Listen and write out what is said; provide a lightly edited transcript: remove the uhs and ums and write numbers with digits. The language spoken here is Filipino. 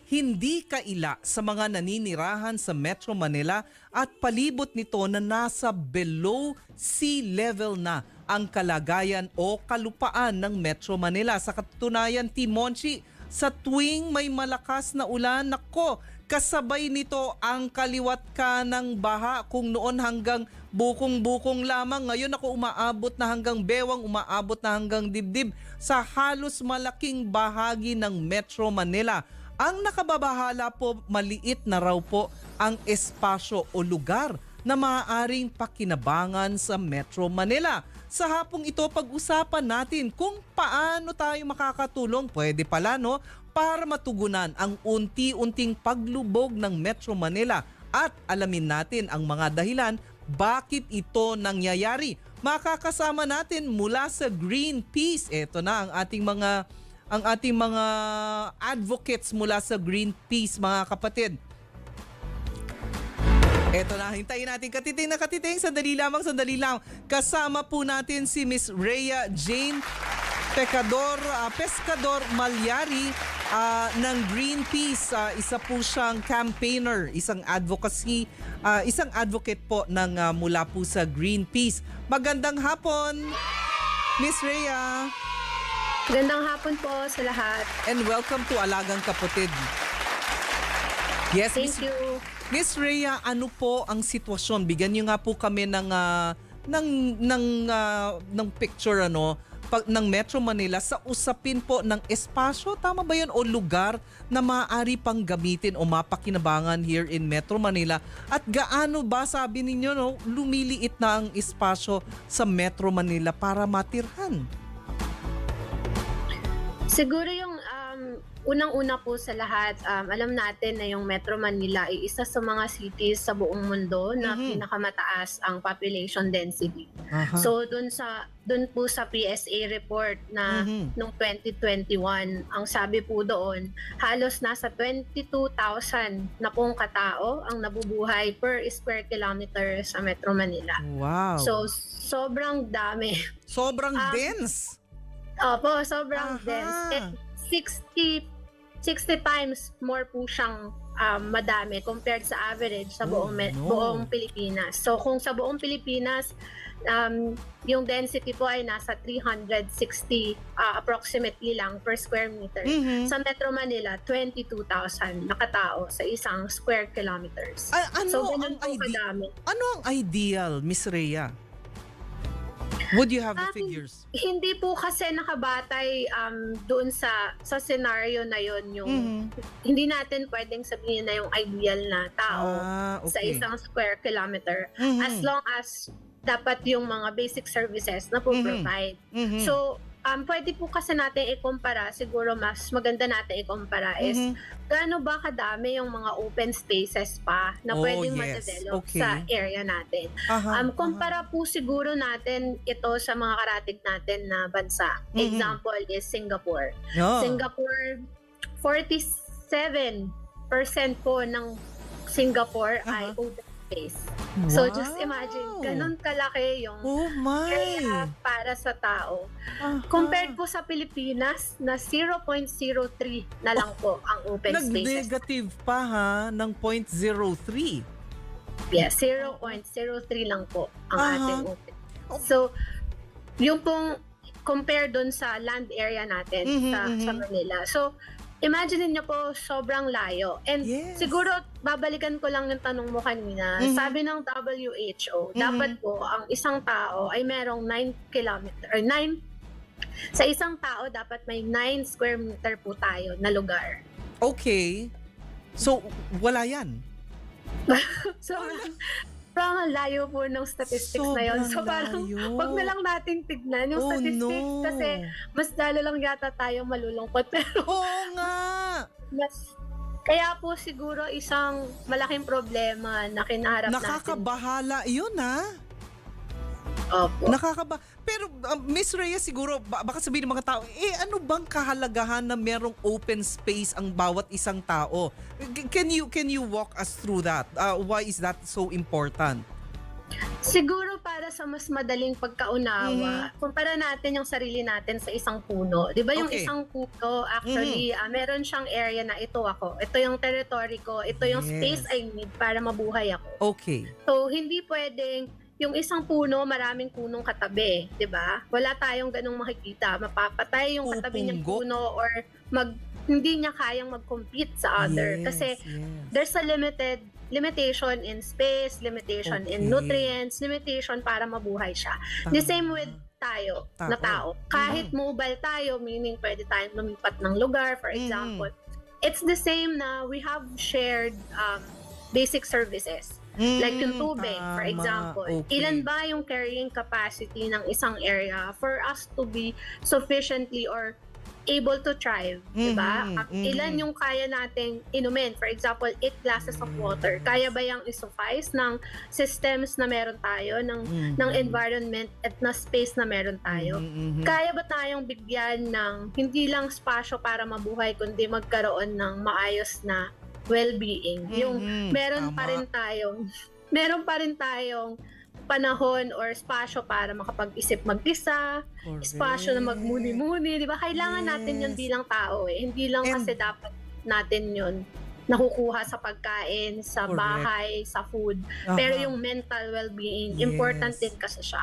hindi kaila sa mga naninirahan sa Metro Manila at palibot nito na nasa below sea level na ang kalagayan o kalupaan ng Metro Manila. Sa katunayan, Timonchi, sa tuwing may malakas na ulan, nako, kasabay nito ang kaliwat ka ng baha. Kung noon hanggang bukong-bukong lamang, ngayon ako umaabot na hanggang bewang, umaabot na hanggang dibdib sa halos malaking bahagi ng Metro Manila. Ang nakababahala po, maliit na raw po ang espasyo o lugar na maaaring pakinabangan sa Metro Manila. Sa hapong ito, pag-usapan natin kung paano tayo makakatulong, pwede pala no, para matugunan ang unti-unting paglubog ng Metro Manila at alamin natin ang mga dahilan bakit ito nangyayari. Makakasama natin mula sa Greenpeace. Ito na ang ating mga advocates mula sa Greenpeace, mga kapatid. Eto na, hintayin natin katiting na katiting. Sandali sandali lang. Kasama po natin si Miss Rhea Jane Pescador Malyari ng Greenpeace. Isa po siyang campaigner, isang advocate po ng mula po sa Greenpeace. Magandang hapon, Miss Rhea. Magandang hapon po sa lahat. And welcome to Alagang Kapatid. Yes, Thank you. Miss Rhea, ano po ang sitwasyon? Bigyan niyo nga po kami ng picture ng Metro Manila sa usapin po ng espasyo, tama ba 'yun, o lugar na maaari pang gamitin o mapakinabangan here in Metro Manila, at gaano ba, sabi ninyo, lumiliit na ang espasyo sa Metro Manila para matirhan? Siguro yung unang-una po sa lahat, alam natin na yung Metro Manila ay isa sa mga cities sa buong mundo na pinakamataas ang population density. So dun po sa PSA report na noong 2021, ang sabi po doon, halos nasa 22,000 na pong katao ang nabubuhay per square kilometer sa Metro Manila. Wow. So sobrang dami. Sobrang dense. Opo, sobrang dense. 60 times more po siyang madami compared sa average sa buong Pilipinas. So kung sa buong Pilipinas, yung density po ay nasa 360 approximately lang per square meter. Sa Metro Manila, 22,000 na katao sa isang square kilometers. So ganun po kadami. Ano ang ideal, Miss Rhea? Would you have the figures? Hindi po kasi nakabatay doon sa scenario na yon, yung hindi natin pwedeng sabihin na yung ideal na tao sa isang square kilometer, as long as dapat yung mga basic services na po provide. So pwede po kasi natin ikumpara, siguro mas maganda natin ikumpara is gaano ba kadami yung mga open spaces pa na pwedeng ma-develop sa area natin. Kumpara po siguro natin ito sa mga karatig natin na bansa. Example is Singapore. Singapore, 47% po ng Singapore ay open space. Wow. So just imagine, ganun kalaki yung area para sa tao. Compared po sa Pilipinas na 0.03 na lang po ang open spaces. Nag-negative pa ng 0.03. Yes, 0.03 lang po ang ating open. So, yung pong compare dun sa land area natin sa Manila. So, imagine niyo po, sobrang layo. And siguro, babalikan ko lang yung tanong mo kanina. Sabi ng WHO, dapat po ang isang tao ay merong 9 kilometer, or 9, sa isang tao dapat may 9 square meter po tayo na lugar. Okay. So, wala yan? So, parang layo po ng statistics na yun. So parang wag na lang natin tignan yung statistics kasi mas lalo lang yata tayong malulungkot. Pero nga! Kaya po siguro isang malaking problema na kinaharap natin. Nakakabahala yun Opo. Pero Miss Rhea, siguro baka sabihin ng mga tao, ano bang kahalagahan na merong open space ang bawat isang tao? Can you walk us through that? Why is that so important? Siguro para sa mas madaling pagkaunawa, kumpara natin yung sarili natin sa isang puno. 'Di ba yung Okay. isang puno actually, meron siyang area na ito ako, ito yung territory ko, ito yung space Yes. I need para mabuhay ako. Okay. So hindi pwedeng yung isang puno, maraming punong katabi, 'di ba? Wala tayong ganung makikita. Mapapatay yung katabi niyang Pupunggo. puno or hindi niya kayang mag-compete sa other Yes, kasi yes. there's a limitation in space, limitation in Okay. nutrients, limitation para mabuhay siya. The same with tayo na tao. Kahit mobile tayo, meaning pwede tayong lumipat ng lugar, for example. It's the same na we have shared basic services. Like yung tubig, for Tama. example. Okay. Ilan ba yung carrying capacity ng isang area for us to be sufficiently or able to thrive, diba? At ilan yung kaya nating inumin? For example, 8 glasses of water. Kaya ba yung isuffice ng systems na meron tayo, ng environment at na space na meron tayo? Kaya ba tayong bigyan ng hindi lang spasyo para mabuhay, kundi magkaroon ng maayos na well-being? Yung meron pa rin tayong panahon or spasyo para makapag-isip mag-isa, spasyo na magmuni-muni, di ba? Kailangan natin yun bilang tao eh. Hindi lang kasi dapat natin yun nakukuha sa pagkain, sa bahay, sa food. Pero yung mental well-being, important din kasi siya.